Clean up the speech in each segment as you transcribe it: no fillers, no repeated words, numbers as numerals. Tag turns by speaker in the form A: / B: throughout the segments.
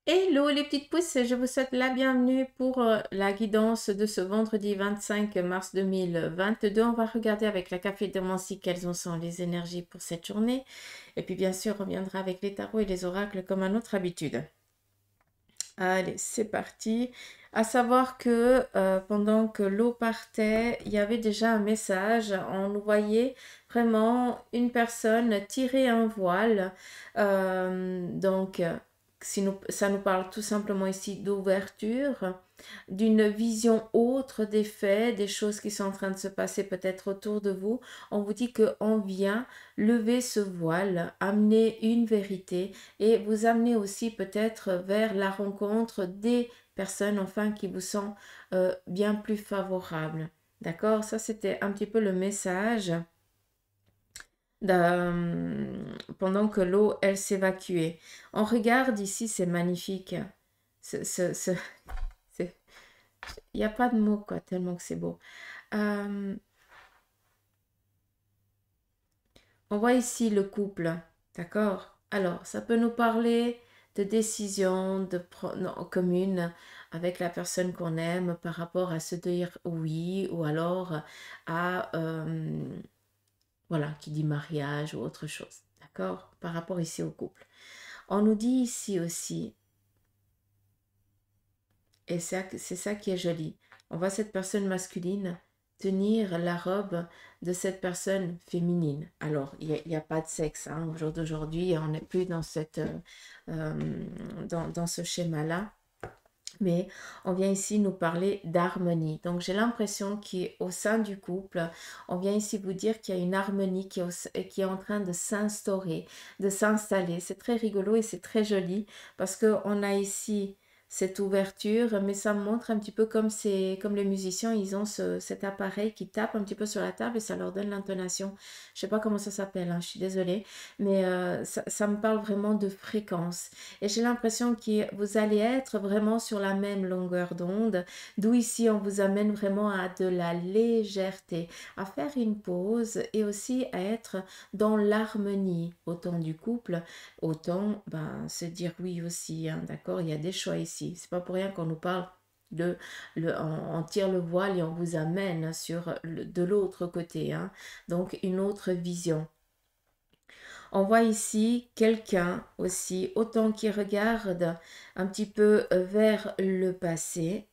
A: Hello les petites pousses, je vous souhaite la bienvenue pour la guidance de ce vendredi 25 mars 2022. On va regarder avec la café-démentie quelles en sont les énergies pour cette journée. Et puis bien sûr, on reviendra avec les tarots et les oracles comme à notre habitude. Allez, c'est parti. À savoir que pendant que l'eau partait, il y avait déjà un message. On nous voyait vraiment une personne tirer un voile. Donc, si ça nous parle tout simplement ici d'ouverture, d'une vision autre des faits, des choses qui sont en train de se passer peut-être autour de vous. On vous dit qu'on vient lever ce voile, amener une vérité et vous amener aussi peut-être vers la rencontre des personnes enfin qui vous sont bien plus favorables. D'accord? Ça, c'était un petit peu le message pendant que l'eau, elle s'évacuait. On regarde ici, c'est magnifique. Ce, ce, ce- Il n'y a pas de mots, quoi, tellement que c'est beau. Euh, on voit ici le couple, d'accord? Alors, ça peut nous parler de décisions non, communes avec la personne qu'on aime par rapport à se dire oui ou alors à, voilà, qui dit mariage ou autre chose, d'accord? Par rapport ici au couple. On nous dit ici aussi, et c'est ça qui est joli, on voit cette personne masculine tenir la robe de cette personne féminine. Alors, il n'y a, pas de sexe. Hein. Au jour d'aujourd'hui, on n'est plus dans, dans ce schéma-là. Mais on vient ici nous parler d'harmonie. Donc, j'ai l'impression qu'au sein du couple, on vient ici vous dire qu'il y a une harmonie qui est en train de s'instaurer, de s'installer. C'est très rigolo et c'est très joli parce qu'on a ici cette ouverture, mais ça me montre un petit peu comme les musiciens, ils ont cet appareil qui tape un petit peu sur la table et ça leur donne l'intonation. Je sais pas comment ça s'appelle, hein, je suis désolée, mais ça me parle vraiment de fréquence. Et j'ai l'impression que vous allez être vraiment sur la même longueur d'onde, d'où ici on vous amène vraiment à de la légèreté, à faire une pause et aussi à être dans l'harmonie, autant du couple, autant ben, se dire oui aussi, hein, d'accord? Il y a des choix ici. C'est pas pour rien qu'on nous parle on tire le voile et on vous amène sur de l'autre côté, hein, donc une autre vision. On voit ici quelqu'un aussi, autant qui regarde un petit peu vers le passé,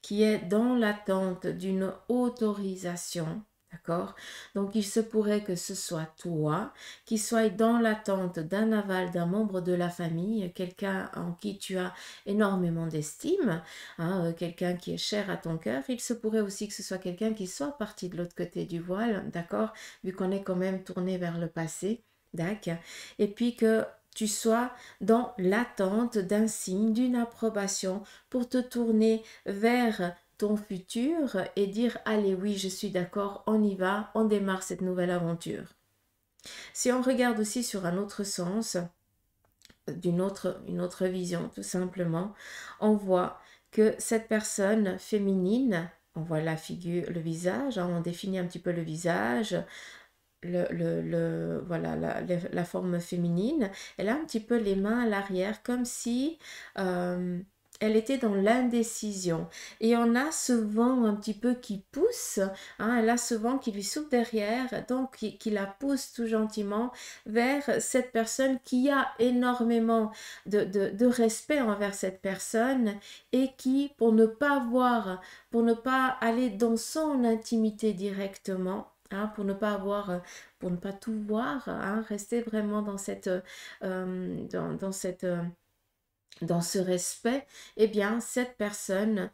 A: qui est dans l'attente d'une autorisation. D'accord? Donc il se pourrait que ce soit toi qui sois dans l'attente d'un aval d'un membre de la famille, quelqu'un en qui tu as énormément d'estime, hein, quelqu'un qui est cher à ton cœur. Il se pourrait aussi que ce soit quelqu'un qui soit parti de l'autre côté du voile, d'accord? Vu qu'on est quand même tourné vers le passé. D'accord. Et puis que tu sois dans l'attente d'un signe, d'une approbation pour te tourner vers ton futur et dire allez oui, je suis d'accord, on y va, on démarre cette nouvelle aventure. Si on regarde aussi sur un autre sens, une autre vision tout simplement, on voit que cette personne féminine, on voit la figure, le visage, hein, on définit un petit peu le visage, voilà, la forme féminine, elle a un petit peu les mains à l'arrière, comme si elle était dans l'indécision. Et on a ce vent un petit peu qui pousse, hein, elle a ce vent qui lui souffle derrière, donc qui la pousse tout gentiment vers cette personne qui a énormément de respect envers cette personne et qui, pour ne pas aller dans son intimité directement, hein, pour ne pas tout voir, hein, rester vraiment dans dans dans ce respect, eh bien, cette personne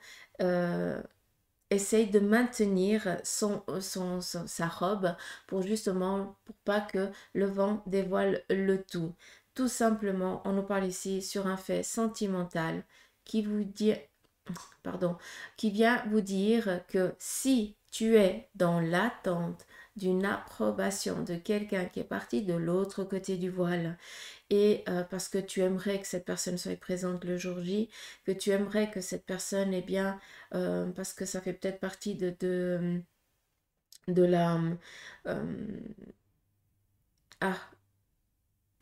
A: essaye de maintenir sa robe pour justement, pour pas que le vent dévoile le tout. Tout simplement, on nous parle ici sur un fait sentimental qui vous dit, pardon, qui vient vous dire que si tu es dans l'attente d'une approbation de quelqu'un qui est parti de l'autre côté du voile et parce que tu aimerais que cette personne soit présente le jour J, que tu aimerais que cette personne est bien, parce que ça fait peut-être partie de la... euh, ah,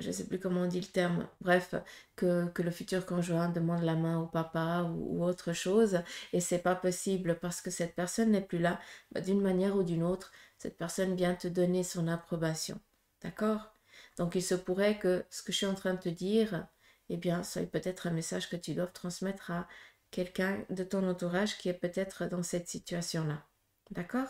A: je ne sais plus comment on dit le terme, bref, que le futur conjoint demande la main au papa ou autre chose, et c'est pas possible parce que cette personne n'est plus là, bah, d'une manière ou d'une autre, cette personne vient te donner son approbation. D'accord? Donc il se pourrait que ce que je suis en train de te dire, eh bien, soit peut-être un message que tu dois transmettre à quelqu'un de ton entourage qui est peut-être dans cette situation-là. D'accord?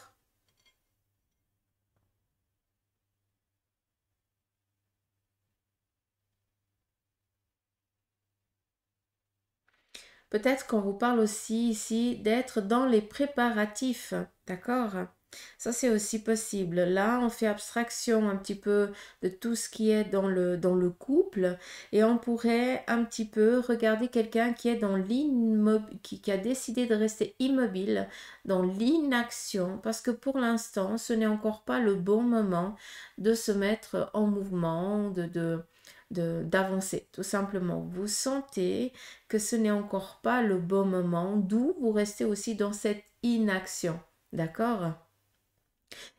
A: Peut-être qu'on vous parle aussi ici d'être dans les préparatifs, d'accord? Ça, c'est aussi possible. Là, on fait abstraction un petit peu de tout ce qui est dans le couple et on pourrait un petit peu regarder quelqu'un qui est dans qui a décidé de rester immobile, dans l'inaction, parce que pour l'instant, ce n'est encore pas le bon moment de se mettre en mouvement, d'avancer, tout simplement. Vous sentez que ce n'est encore pas le bon moment, d'où vous restez aussi dans cette inaction. D'accord?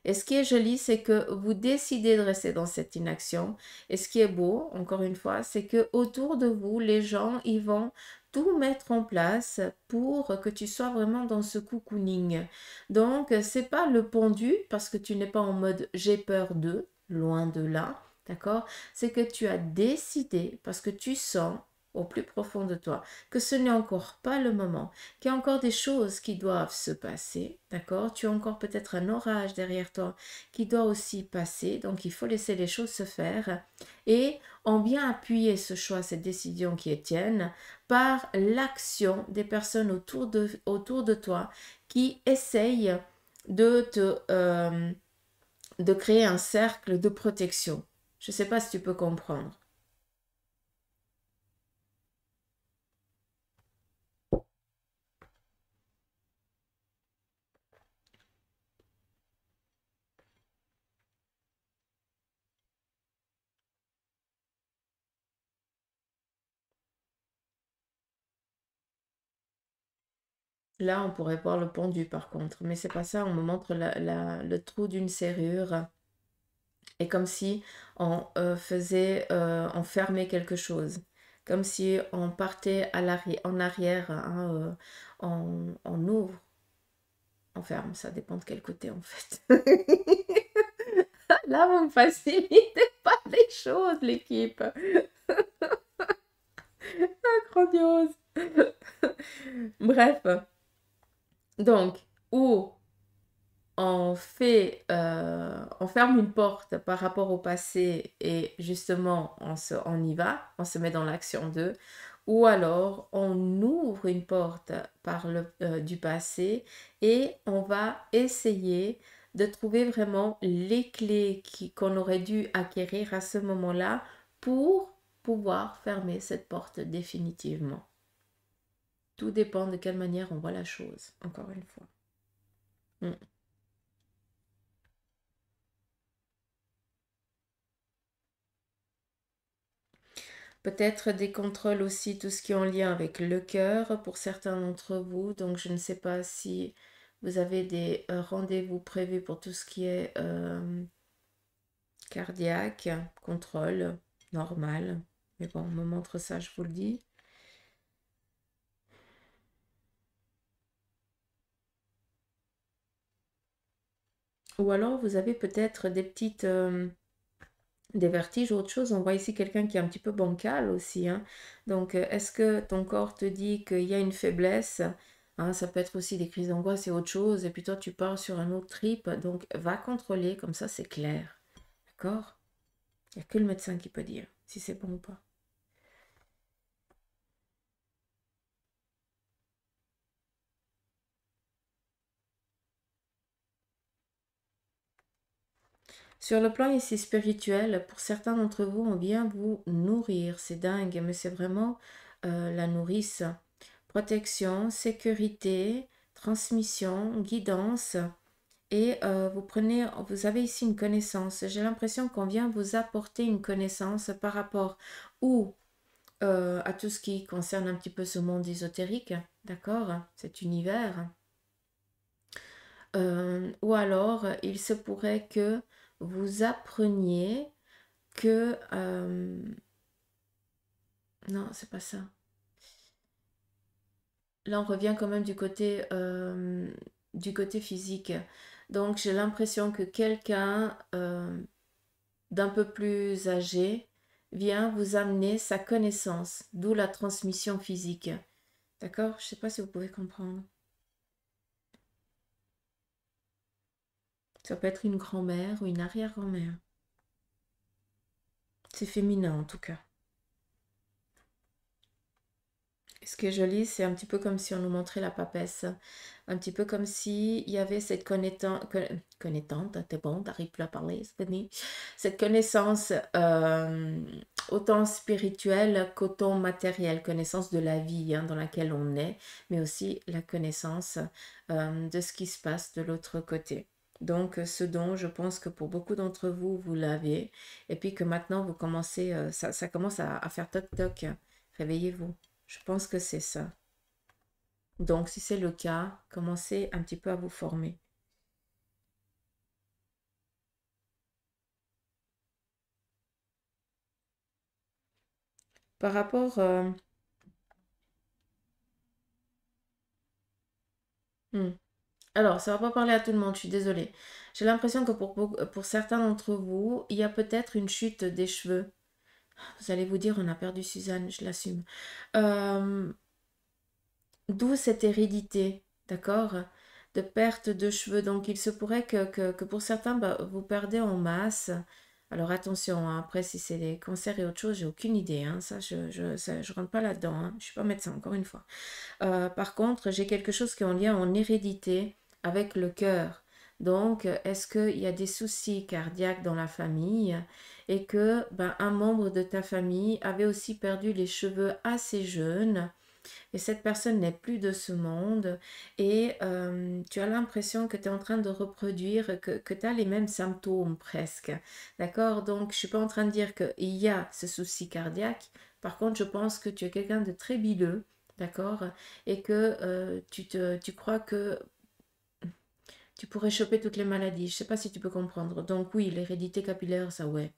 A: Et ce qui est joli, c'est que vous décidez de rester dans cette inaction. Et ce qui est beau, encore une fois, c'est que autour de vous, les gens, ils vont tout mettre en place pour que tu sois vraiment dans ce cocooning. Donc, c'est pas le pendu parce que tu n'es pas en mode j'ai peur de, loin de là, d'accord? C'est que tu as décidé parce que tu sens au plus profond de toi que ce n'est encore pas le moment, qu'il y a encore des choses qui doivent se passer, d'accord? Tu as encore peut-être un orage derrière toi qui doit aussi passer, donc il faut laisser les choses se faire et on vient appuyer ce choix, cette décision qui est tienne par l'action des personnes autour de toi qui essayent de créer un cercle de protection. Je ne sais pas si tu peux comprendre. Là, on pourrait voir le pendu par contre, mais c'est pas ça. On me montre le trou d'une serrure et comme si on fermait quelque chose, comme si on partait en arrière, hein, on ouvre, on ferme, ça dépend de quel côté en fait. Là, vous me facilitez pas les choses, l'équipe. Grandiose. Bref, donc, ou on ferme une porte par rapport au passé et justement on y va, on se met dans l'action 2, ou alors on ouvre une porte du passé et on va essayer de trouver vraiment les clés qu'on aurait dû acquérir à ce moment-là pour pouvoir fermer cette porte définitivement. Tout dépend de quelle manière on voit la chose, encore une fois. Mm. Peut-être des contrôles aussi, tout ce qui est en lien avec le cœur pour certains d'entre vous. Donc, je ne sais pas si vous avez des rendez-vous prévus pour tout ce qui est cardiaque, contrôle normal. Mais bon, on me montre ça, je vous le dis. Ou alors, vous avez peut-être des vertiges ou autre chose. On voit ici quelqu'un qui est un petit peu bancal aussi, hein. Donc, est-ce que ton corps te dit qu'il y a une faiblesse? Hein, ça peut être aussi des crises d'angoisse et autre chose. Et puis toi, tu pars sur un autre trip. Donc, va contrôler, comme ça, c'est clair. D'accord? Il n'y a que le médecin qui peut dire si c'est bon ou pas. Sur le plan ici spirituel, pour certains d'entre vous, on vient vous nourrir. C'est dingue, mais c'est vraiment la nourrice. Protection, sécurité, transmission, guidance. Et vous avez ici une connaissance. J'ai l'impression qu'on vient vous apporter une connaissance par rapport ou à tout ce qui concerne un petit peu ce monde ésotérique, d'accord, cet univers. Ou alors, il se pourrait que vous appreniez que... non, c'est pas ça. Là, on revient quand même du côté physique. Donc, j'ai l'impression que quelqu'un d'un peu plus âgé vient vous amener sa connaissance, d'où la transmission physique. D'accord? Je ne sais pas si vous pouvez comprendre. Ça peut être une grand-mère ou une arrière-grand-mère. C'est féminin en tout cas. Ce qui est joli, c'est un petit peu comme si on nous montrait la papesse. Un petit peu comme si il y avait cette connaissance, t'es bon, t'arrives plus à parler, c'est fini. Cette connaissance autant spirituelle qu'autant matérielle, connaissance de la vie dans laquelle on est, mais aussi la connaissance de ce qui se passe de l'autre côté. Donc, ce don, je pense que pour beaucoup d'entre vous, vous l'avez. Et puis que maintenant, vous commencez, ça commence à faire toc-toc. Réveillez-vous. Je pense que c'est ça. Donc, si c'est le cas, commencez un petit peu à vous former. Par rapport... hmm. Alors, ça va pas parler à tout le monde, je suis désolée. J'ai l'impression que pour certains d'entre vous, il y a peut-être une chute des cheveux. Vous allez vous dire, on a perdu Suzanne, je l'assume. Euh, D'où cette hérédité, d'accord, de perte de cheveux. Donc, il se pourrait que pour certains, bah, vous perdez en masse. Alors, attention, hein, après, si c'est des cancers et autre chose, j'ai aucune idée. Hein, ça, je rentre pas là-dedans. Hein, je suis pas médecin, encore une fois. Par contre, j'ai quelque chose qui est en lien en hérédité avec le cœur. Donc, est-ce qu'il y a des soucis cardiaques dans la famille et que ben, un membre de ta famille avait aussi perdu les cheveux assez jeune et cette personne n'est plus de ce monde et tu as l'impression que tu es en train de reproduire, que tu as les mêmes symptômes presque. D'accord? Donc, je ne suis pas en train de dire qu'il y a ce souci cardiaque. Par contre, je pense que tu es quelqu'un de très bileux, d'accord? Et que tu crois que tu pourrais choper toutes les maladies. Je ne sais pas si tu peux comprendre. Donc oui, l'hérédité capillaire, ça ouais.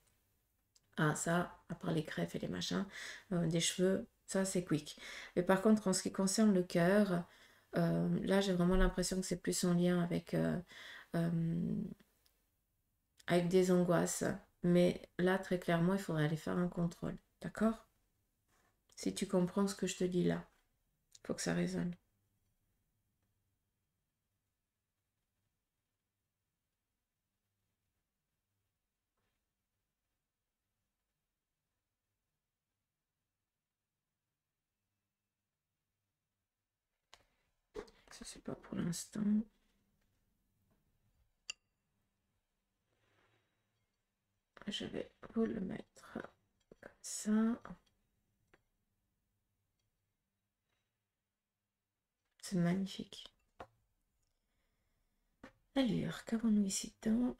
A: Ah, ça, à part les greffes et les machins, des cheveux, ça c'est quick. Mais par contre, en ce qui concerne le cœur, là j'ai vraiment l'impression que c'est plus en lien euh, avec des angoisses. Mais là, très clairement, il faudrait aller faire un contrôle. D'accord? Si tu comprends ce que je te dis là, il faut que ça résonne. Ça, c'est pas pour l'instant. Je vais vous le mettre comme ça. C'est magnifique. Allure, qu'avons-nous ici dedans?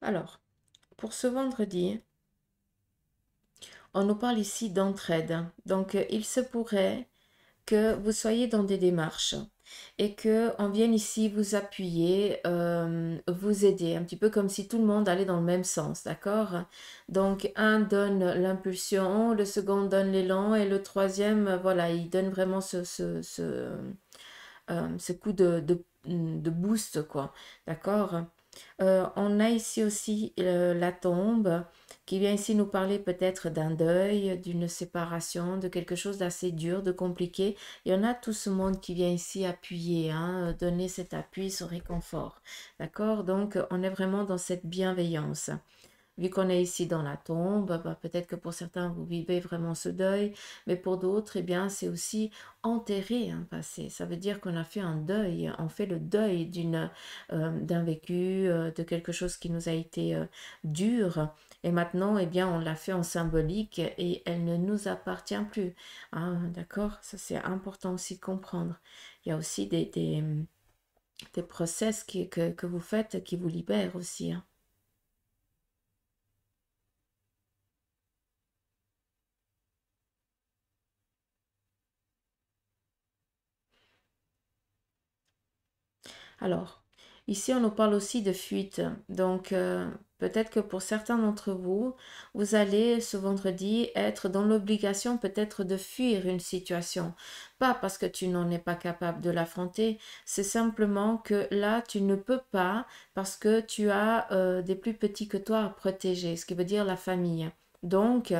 A: Alors, pour ce vendredi, on nous parle ici d'entraide. Donc, il se pourrait que vous soyez dans des démarches et que on vienne ici vous appuyer, vous aider, un petit peu comme si tout le monde allait dans le même sens, d'accord? Donc, un donne l'impulsion, le second donne l'élan et le troisième, voilà, il donne vraiment ce coup de boost, quoi, d'accord? On a ici aussi la tombe qui vient ici nous parler peut-être d'un deuil, d'une séparation, de quelque chose d'assez dur, de compliqué. Il y en a tout ce monde qui vient ici appuyer, hein, donner cet appui, ce réconfort. D'accord? Donc, on est vraiment dans cette bienveillance. Vu qu'on est ici dans la tombe, bah, peut-être que pour certains, vous vivez vraiment ce deuil, mais pour d'autres, eh bien, c'est aussi enterrer un passé. Ça veut dire qu'on a fait un deuil, on fait le deuil d'un vécu, de quelque chose qui nous a été dur. Et maintenant, eh bien, on l'a fait en symbolique et elle ne nous appartient plus. Ah, d'accord? Ça, c'est important aussi de comprendre. Il y a aussi des process que vous faites qui vous libèrent aussi, hein. Alors, ici, on nous parle aussi de fuite. Donc, peut-être que pour certains d'entre vous, vous allez ce vendredi être dans l'obligation peut-être de fuir une situation. Pas parce que tu n'en es pas capable de l'affronter, c'est simplement que là, tu ne peux pas parce que tu as des plus petits que toi à protéger, ce qui veut dire la famille. Donc,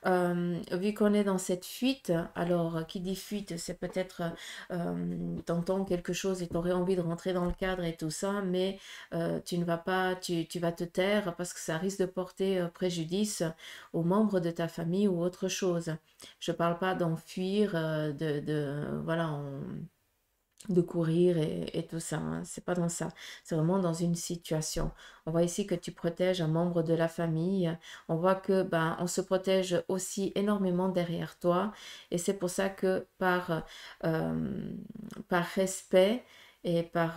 A: vu qu'on est dans cette fuite, alors qui dit fuite, c'est peut-être t'entends quelque chose et t'aurais envie de rentrer dans le cadre et tout ça, mais tu ne vas pas, tu vas te taire parce que ça risque de porter préjudice aux membres de ta famille ou autre chose. Je parle pas d'enfuir, voilà, de courir et tout ça, hein. C'est pas dans ça. C'est vraiment dans une situation. On voit ici que tu protèges un membre de la famille. On voit que ben on se protège aussi énormément derrière toi. Et c'est pour ça que par respect et par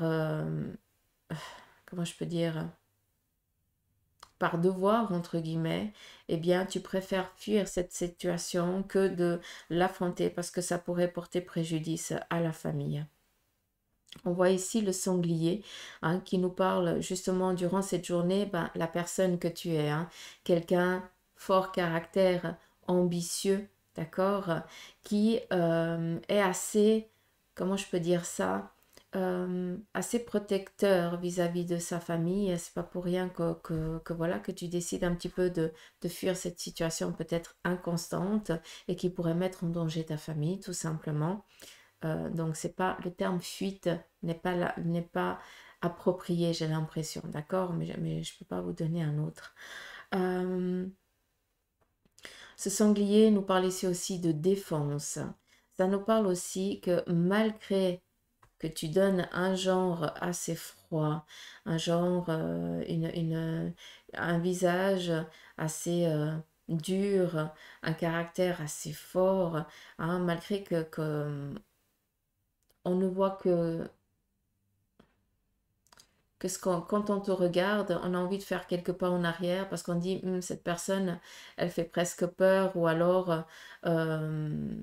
A: comment je peux dire, par devoir entre guillemets, eh bien tu préfères fuir cette situation que de l'affronter parce que ça pourrait porter préjudice à la famille. On voit ici le sanglier, hein, qui nous parle justement durant cette journée, ben, la personne que tu es, hein, quelqu'un fort caractère, ambitieux, d'accord, qui est assez, comment je peux dire ça, assez protecteur vis-à-vis de sa famille. Et c'est pas pour rien voilà que tu décides un petit peu de fuir cette situation peut-être inconstante et qui pourrait mettre en danger ta famille, tout simplement. Donc c'est pas le terme fuite n'est pas approprié, j'ai l'impression, d'accord, mais je peux pas vous donner un autre. Euh, Ce sanglier nous parle ici aussi de défense. Ça nous parle aussi que malgré que tu donnes un genre assez froid, un genre, un visage assez dur, un caractère assez fort, hein, malgré que on ne voit que quand on te regarde, on a envie de faire quelques pas en arrière parce qu'on dit cette personne, elle fait presque peur ou alors, euh,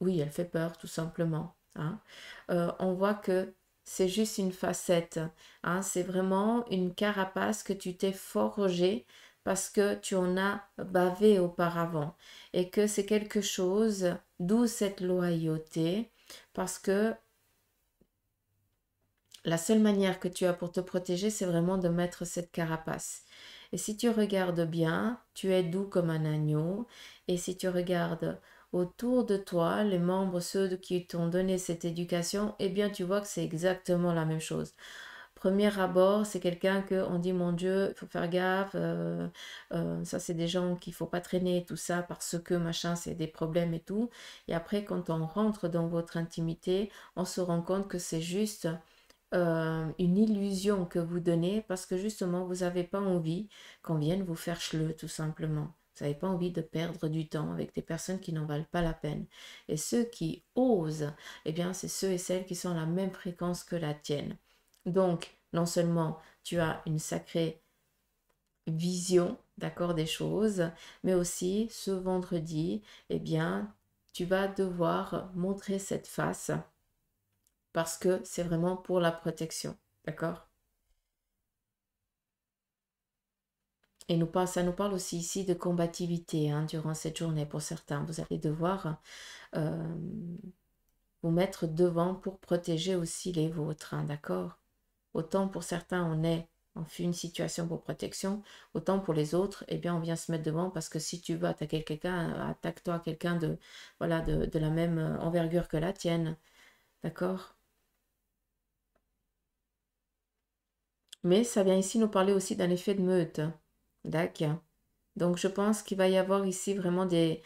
A: oui, elle fait peur tout simplement, hein. On voit que c'est juste une facette, hein. C'est vraiment une carapace que tu t'es forgée parce que tu en as bavé auparavant et que c'est quelque chose, d'où cette loyauté, parce que la seule manière que tu as pour te protéger, c'est vraiment de mettre cette carapace. Et si tu regardes bien, tu es doux comme un agneau. Et si tu regardes autour de toi, les membres, ceux qui t'ont donné cette éducation, eh bien tu vois que c'est exactement la même chose. Premier abord, c'est quelqu'un que on dit mon Dieu, il faut faire gaffe, ça c'est des gens qu'il faut pas traîner, tout ça, parce que machin, c'est des problèmes et tout. Et après, quand on rentre dans votre intimité, on se rend compte que c'est juste une illusion que vous donnez parce que justement vous n'avez pas envie qu'on vienne vous faire chleux tout simplement. Vous n'avez pas envie de perdre du temps avec des personnes qui n'en valent pas la peine. Et ceux qui osent, eh bien c'est ceux et celles qui sont à la même fréquence que la tienne. Donc, non seulement tu as une sacrée vision, d'accord, des choses, mais aussi ce vendredi, eh bien, tu vas devoir montrer cette face parce que c'est vraiment pour la protection. D'accord? Et ça nous parle aussi ici de combativité, hein, durant cette journée pour certains. Vous allez devoir euh, vous mettre devant pour protéger aussi les vôtres. Hein, d'accord? Autant pour certains, on fait une situation pour protection, autant pour les autres, eh bien, on vient se mettre devant parce que si tu veux attaquer quelqu'un, attaque-toi quelqu'un voilà, de la même envergure que la tienne. D'accord? Mais ça vient ici nous parler aussi d'un effet de meute. D'accord. Donc je pense qu'il va y avoir ici vraiment des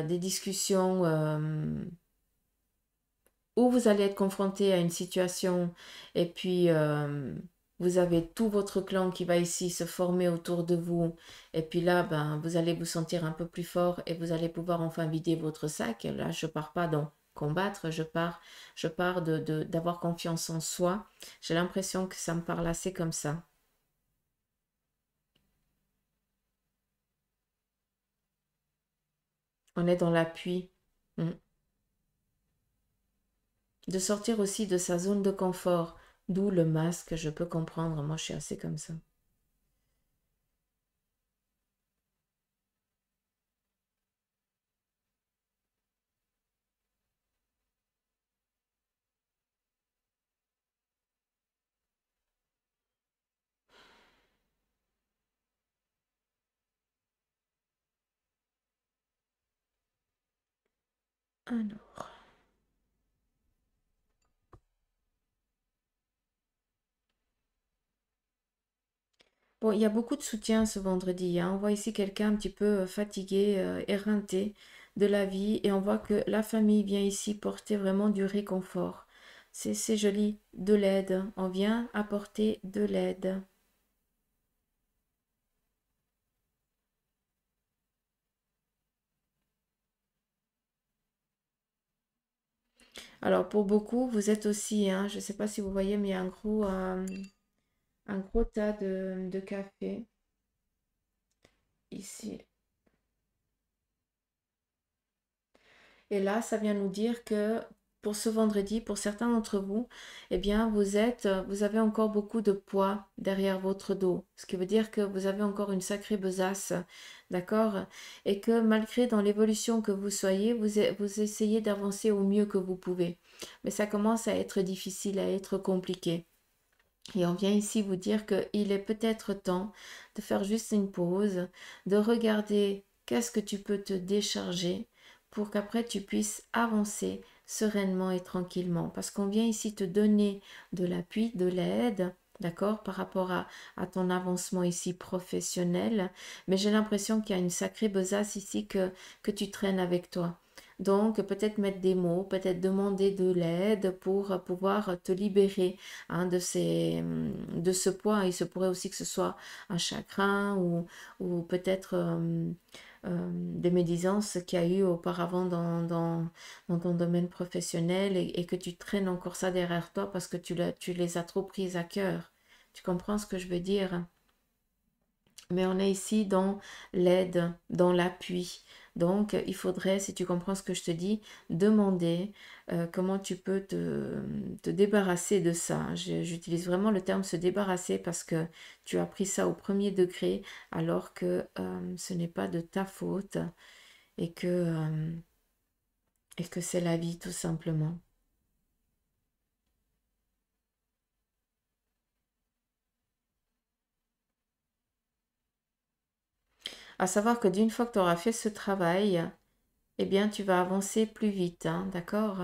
A: discussions où vous allez être confronté à une situation et puis vous avez tout votre clan qui va ici se former autour de vous et puis là ben vous allez vous sentir un peu plus fort et vous allez pouvoir enfin vider votre sac. Là je pars pas dans combattre, je pars d'avoir confiance en soi. J'ai l'impression que ça me parle assez comme ça. On est dans l'appui. Mm. De sortir aussi de sa zone de confort. D'où le masque, je peux comprendre, moi je suis assez comme ça. Alors. Bon, il y a beaucoup de soutien ce vendredi, hein. On voit ici quelqu'un un petit peu fatigué, éreinté de la vie, et on voit que la famille vient ici porter vraiment du réconfort. C'est joli, de l'aide. On vient apporter de l'aide. Alors pour beaucoup, vous êtes aussi, hein, je ne sais pas si vous voyez, mais il y a un gros tas de café ici. Et là, ça vient nous dire que pour ce vendredi, pour certains d'entre vous, eh bien, vous avez encore beaucoup de poids derrière votre dos. Ce qui veut dire que vous avez encore une sacrée besace, d'accord? Et que malgré dans l'évolution que vous soyez, vous essayez d'avancer au mieux que vous pouvez. Mais ça commence à être difficile, à être compliqué. Et on vient ici vous dire qu'il est peut-être temps de faire juste une pause, de regarder qu'est-ce que tu peux te décharger pour qu'après tu puisses avancer sereinement et tranquillement. Parce qu'on vient ici te donner de l'appui, de l'aide, d'accord, par rapport à ton avancement ici professionnel. Mais j'ai l'impression qu'il y a une sacrée besace ici que tu traînes avec toi. Donc peut-être mettre des mots, peut-être demander de l'aide pour pouvoir te libérer, hein, de ce poids. Il se pourrait aussi que ce soit un chagrin ou peut-être des médisances qu'il y a eu auparavant dans ton domaine professionnel et que tu traînes encore ça derrière toi parce que tu les as trop prises à cœur. Tu comprends ce que je veux dire? Mais on est ici dans l'aide, dans l'appui. Donc, il faudrait, si tu comprends ce que je te dis, demander comment tu peux te débarrasser de ça. J'utilise vraiment le terme se débarrasser parce que tu as pris ça au premier degré alors que ce n'est pas de ta faute et que c'est la vie tout simplement. À savoir que d'une fois que tu auras fait ce travail, eh bien, tu vas avancer plus vite, hein, d'accord?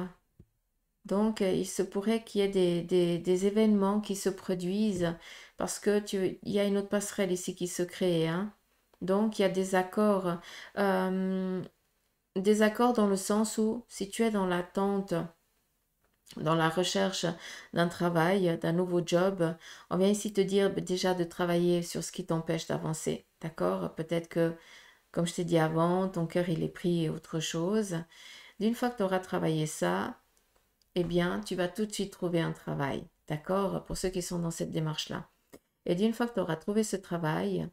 A: Donc, il se pourrait qu'il y ait des événements qui se produisent parce que il y a une autre passerelle ici qui se crée, hein. Donc, il y a euh, des accords dans le sens où si tu es dans l'attente, dans la recherche d'un travail, d'un nouveau job, on vient ici te dire déjà de travailler sur ce qui t'empêche d'avancer, d'accord? Peut-être que, comme je t'ai dit avant, ton cœur il est pris autre chose. D'une fois que tu auras travaillé ça, eh bien, tu vas tout de suite trouver un travail, d'accord? Pour ceux qui sont dans cette démarche-là. Et d'une fois que tu auras trouvé ce travail,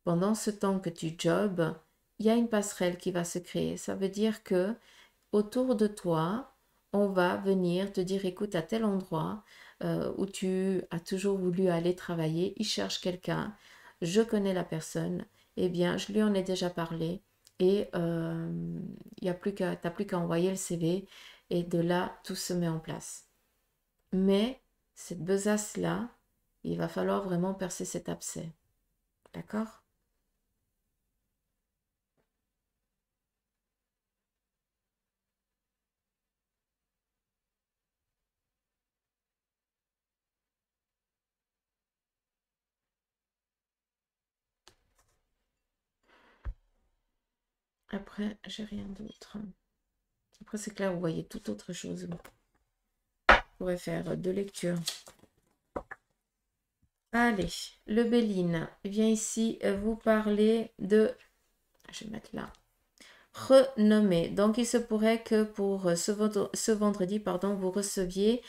A: pendant ce temps que tu jobs, il y a une passerelle qui va se créer. Ça veut dire que autour de toi, on va venir te dire, écoute, à tel endroit où tu as toujours voulu aller travailler, il cherche quelqu'un, je connais la personne, eh bien, je lui en ai déjà parlé et il y a plus qu'à, t'as plus qu'à envoyer le CV et de là, tout se met en place. Mais cette besace-là, il va falloir vraiment percer cet abcès. D'accord? Après, j'ai rien d'autre. Après, c'est clair, vous voyez toute autre chose. Vous pourrez faire deux lectures. Allez, le Béline vient ici vous parler de... Je vais mettre là. Renommer. Donc, il se pourrait que pour ce vendredi, pardon, vous receviez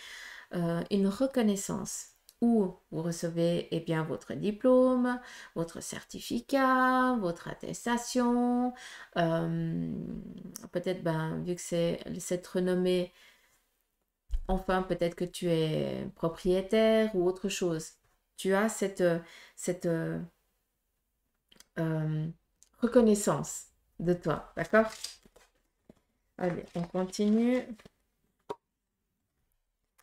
A: une reconnaissance où vous recevez eh bien, votre diplôme, votre certificat, votre attestation. Peut-être, ben, vu que c'est cette renommée enfin peut-être que tu es propriétaire ou autre chose. Tu as cette euh, reconnaissance de toi, d'accord? Allez, on continue.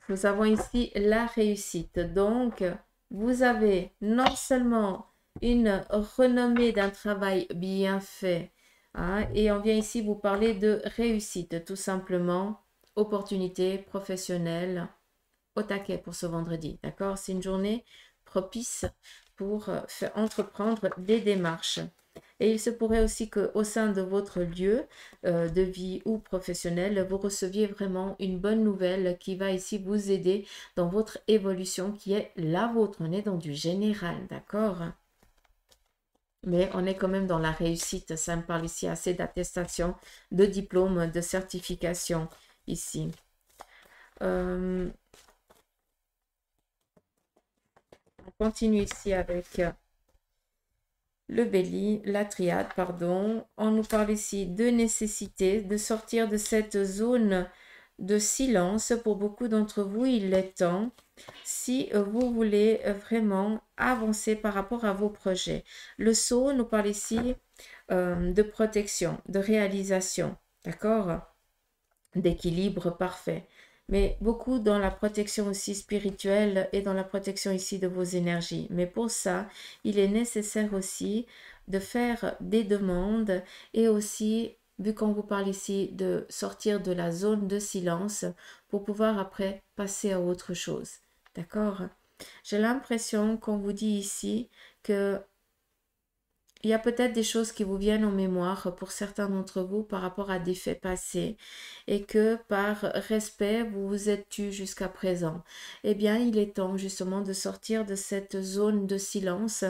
A: Nous avons ici la réussite. Donc, vous avez non seulement une renommée d'un travail bien fait, hein, et on vient ici vous parler de réussite, tout simplement, opportunité professionnelle au taquet pour ce vendredi. D'accord? C'est une journée propice pour entreprendre des démarches. Et il se pourrait aussi qu'au sein de votre lieu de vie ou professionnel, vous receviez vraiment une bonne nouvelle qui va ici vous aider dans votre évolution qui est la vôtre. On est dans du général, d'accord? Mais on est quand même dans la réussite. Ça me parle ici assez d'attestation, de diplôme, de certification ici. On continue ici avec le bélier, la triade, pardon. On nous parle ici de nécessité de sortir de cette zone de silence. Pour beaucoup d'entre vous, il est temps si vous voulez vraiment avancer par rapport à vos projets. Le sceau nous parle ici de protection, de réalisation, d'accord? D'équilibre parfait. Mais beaucoup dans la protection aussi spirituelle et dans la protection ici de vos énergies. Mais pour ça, il est nécessaire aussi de faire des demandes et aussi, vu qu'on vous parle ici de sortir de la zone de silence pour pouvoir après passer à autre chose. D'accord? J'ai l'impression qu'on vous dit ici que il y a peut-être des choses qui vous viennent en mémoire pour certains d'entre vous par rapport à des faits passés et que par respect, vous vous êtes tu jusqu'à présent. Eh bien, il est temps justement de sortir de cette zone de silence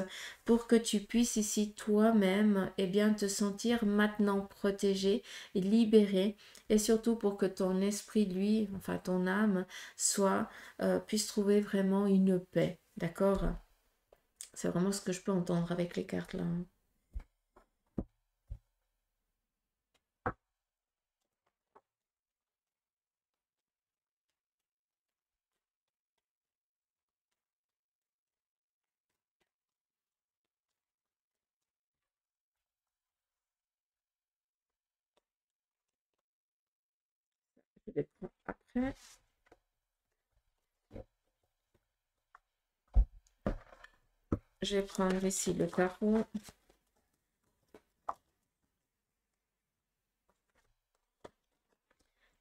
A: pour que tu puisses ici toi-même bien te sentir maintenant protégé, libéré et surtout pour que ton esprit, lui, enfin ton âme, puisse trouver vraiment une paix. D'accord? C'est vraiment ce que je peux entendre avec les cartes là. Je vais prendre après. Je vais prendre ici le tarot.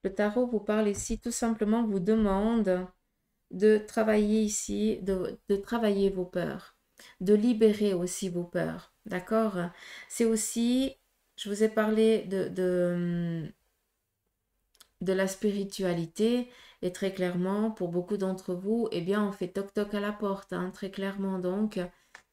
A: Le tarot vous parle ici, tout simplement vous demande de travailler ici, de travailler vos peurs, de libérer aussi vos peurs. D'accord? C'est aussi, je vous ai parlé de la spiritualité et très clairement, pour beaucoup d'entre vous, eh bien, on fait toc-toc à la porte, hein, très clairement. Donc,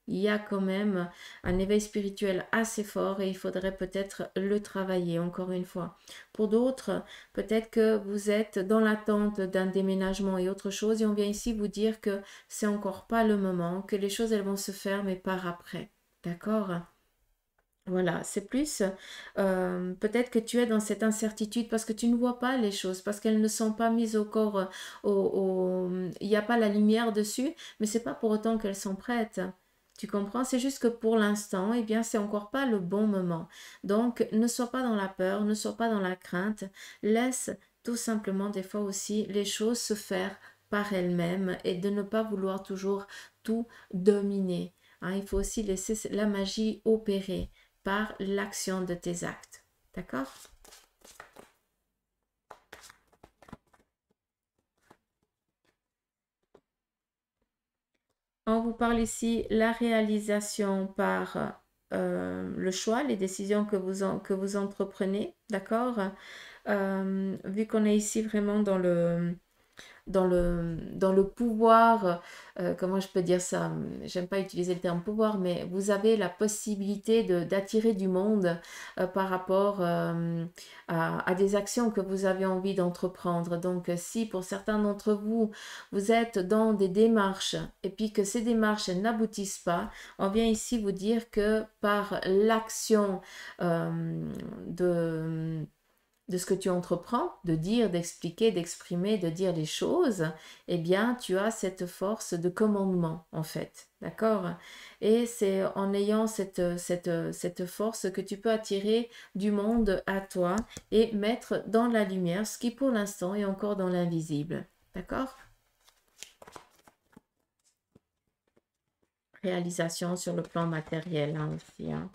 A: il y a quand même un éveil spirituel assez fort et il faudrait peut-être le travailler encore une fois. Pour d'autres, peut-être que vous êtes dans l'attente d'un déménagement et autre chose et on vient ici vous dire que c'est encore pas le moment, que les choses elles vont se faire mais par après. D'accord? Voilà, c'est plus peut-être que tu es dans cette incertitude parce que tu ne vois pas les choses, parce qu'elles ne sont pas mises au corps, il n'y a pas la lumière dessus, mais c'est pas pour autant qu'elles sont prêtes. Tu comprends? C'est juste que pour l'instant, eh bien, c'est encore pas le bon moment. Donc, ne sois pas dans la peur, ne sois pas dans la crainte. Laisse tout simplement des fois aussi les choses se faire par elles-mêmes et de ne pas vouloir toujours tout dominer. Hein, il faut aussi laisser la magie opérer par l'action de tes actes. D'accord? On vous parle ici la réalisation par le choix, les décisions que vous entreprenez. D'accord? Vu qu'on est ici vraiment dans le pouvoir, comment je peux dire ça? J'aime pas utiliser le terme pouvoir, mais vous avez la possibilité d'attirer du monde par rapport à des actions que vous avez envie d'entreprendre. Donc, si pour certains d'entre vous, vous êtes dans des démarches et puis que ces démarches n'aboutissent pas, on vient ici vous dire que par l'action de de ce que tu entreprends, de dire, d'expliquer, d'exprimer, de dire les choses, eh bien, tu as cette force de commandement, en fait. D'accord? Et c'est en ayant cette force que tu peux attirer du monde à toi et mettre dans la lumière ce qui, pour l'instant, est encore dans l'invisible. D'accord? Réalisation sur le plan matériel, hein, aussi, hein.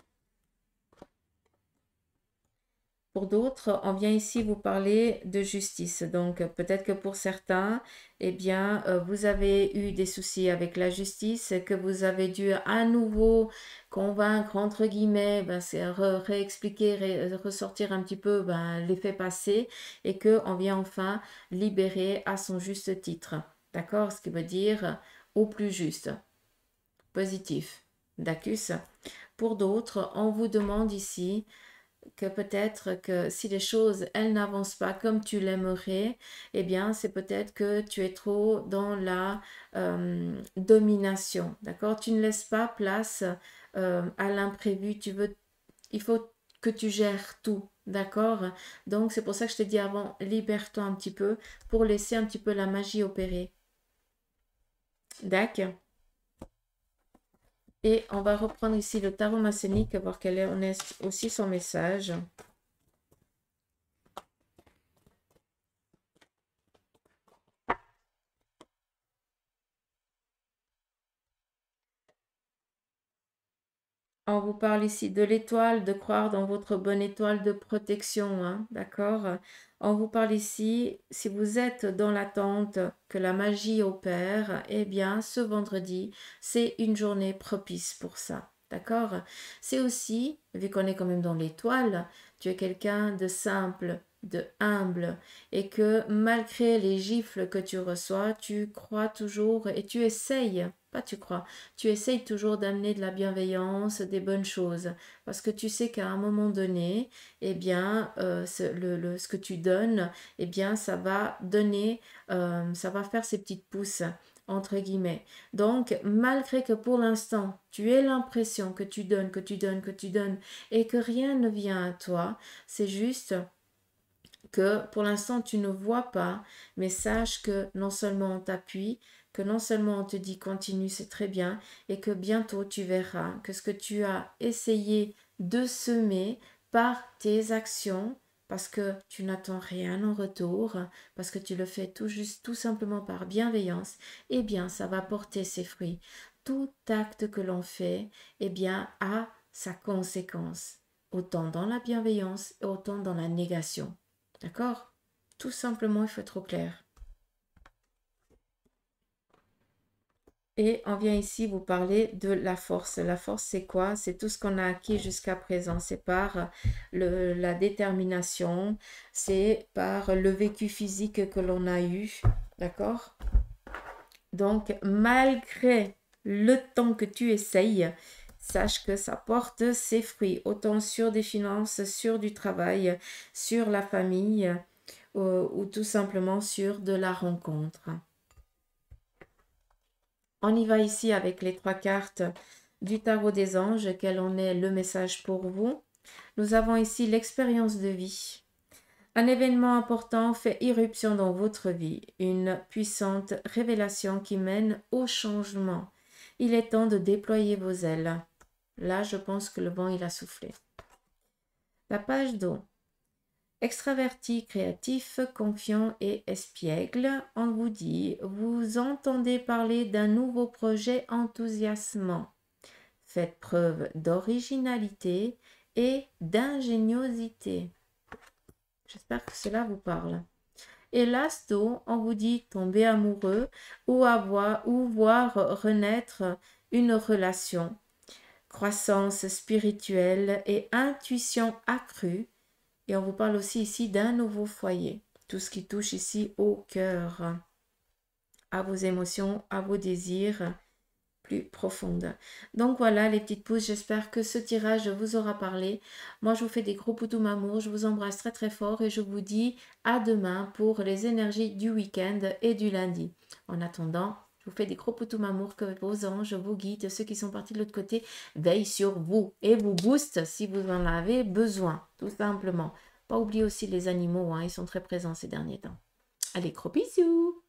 A: Pour d'autres, on vient ici vous parler de justice. Donc, peut-être que pour certains, eh bien, vous avez eu des soucis avec la justice et que vous avez dû à nouveau convaincre, entre guillemets, ben, c'est réexpliquer, ressortir un petit peu ben, les faits passés et qu'on vient enfin libérer à son juste titre. D'accord? Ce qui veut dire au plus juste, positif. D'acus. Pour d'autres, on vous demande ici que peut-être que si les choses, elles n'avancent pas comme tu l'aimerais, eh bien, c'est peut-être que tu es trop dans la domination, d'accord? Tu ne laisses pas place à l'imprévu, il faut que tu gères tout, d'accord? Donc, c'est pour ça que je t'ai dit avant, libère-toi un petit peu pour laisser un petit peu la magie opérer. D'accord? Et on va reprendre ici le tarot maçonnique, voir quel est aussi son message. On vous parle ici de l'étoile, de croire dans votre bonne étoile de protection, hein, d'accord? On vous parle ici, si vous êtes dans l'attente que la magie opère, eh bien, ce vendredi, c'est une journée propice pour ça, d'accord? C'est aussi, vu qu'on est quand même dans l'étoile, tu es quelqu'un de simple, de humble, et que malgré les gifles que tu reçois, tu crois toujours et tu essayes, pas tu crois, tu essayes toujours d'amener de la bienveillance, des bonnes choses, parce que tu sais qu'à un moment donné, eh bien, ce que tu donnes, eh bien, ça va donner, ça va faire ses petites pousses, entre guillemets. Donc, malgré que pour l'instant, tu aies l'impression que tu donnes, que tu donnes, que tu donnes, et que rien ne vient à toi, c'est juste que pour l'instant tu ne vois pas, mais sache que non seulement on t'appuie, que non seulement on te dit continue, c'est très bien, et que bientôt tu verras que ce que tu as essayé de semer par tes actions, parce que tu n'attends rien en retour, parce que tu le fais tout juste, tout simplement par bienveillance, eh bien ça va porter ses fruits. Tout acte que l'on fait, eh bien a sa conséquence, autant dans la bienveillance, autant dans la négation. D'accord? Tout simplement, il faut être au clair. Et on vient ici vous parler de la force. La force, c'est quoi? C'est tout ce qu'on a acquis jusqu'à présent. C'est par la détermination, c'est par le vécu physique que l'on a eu. D'accord? Donc, malgré le temps que tu essayes, sache que ça porte ses fruits, autant sur des finances, sur du travail, sur la famille, ou tout simplement sur de la rencontre. On y va ici avec les 3 cartes du tarot des anges, quel en est le message pour vous. Nous avons ici l'expérience de vie. Un événement important fait irruption dans votre vie, une puissante révélation qui mène au changement. Il est temps de déployer vos ailes. Là, je pense que le vent, il a soufflé. La page d'eau. Extraverti, créatif, confiant et espiègle, on vous dit, vous entendez parler d'un nouveau projet enthousiasmant. Faites preuve d'originalité et d'ingéniosité. J'espère que cela vous parle. Et l'asto, on vous dit tomber amoureux ou voir renaître une relation. Croissance spirituelle et intuition accrue. Et on vous parle aussi ici d'un nouveau foyer. Tout ce qui touche ici au cœur, à vos émotions, à vos désirs plus profondes. Donc voilà les petites pouces, j'espère que ce tirage vous aura parlé. Moi je vous fais des gros poutous amour, je vous embrasse très très fort et je vous dis à demain pour les énergies du week-end et du lundi. En attendant, je vous fais des gros poutous amour, que vos anges vous guident, ceux qui sont partis de l'autre côté veillent sur vous et vous boostent si vous en avez besoin, tout simplement. Pas oublier aussi les animaux, hein, ils sont très présents ces derniers temps. Allez, gros bisous!